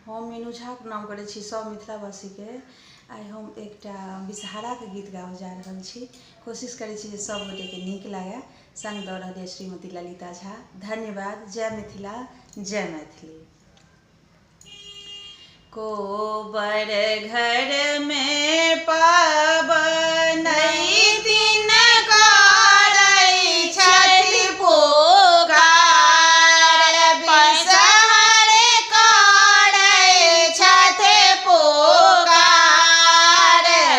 हम मीनू झा प्रणाम करै छी सब मिथिलावासी के। आइ हम एकटा विषहारा के गीत गाबऽ जा रहल छी। कोशिश करै छी जे सब गोटे के नीक लागे। संग दऽ रहल श्रीमती ललिता झा। धन्यवाद। जय मिथिला, जय मैथिली। कोबर घर में पाबन दिन करै छठि पुकार, विषहार करै छठि पुकार।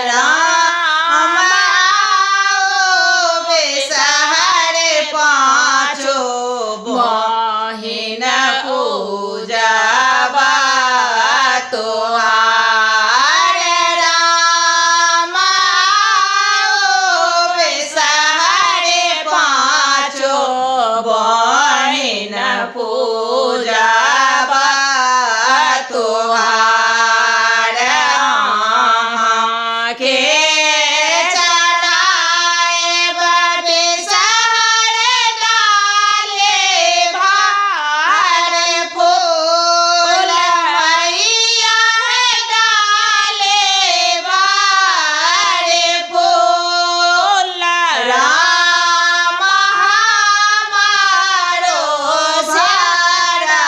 राम आओ विषहार पाँचो बहिन पूजबा तोहार। राम आओ विषहार पाँचो बहिन पूजबा तोहार। के चढ़ाएब विषहार डाले भार फूल, मैया डाले भार फूल। राम हमारो सारा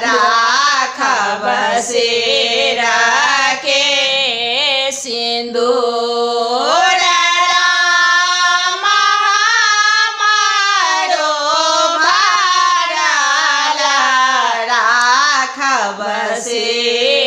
राखब सिर के सिंदूर। राम हमारो भरल राखब सिर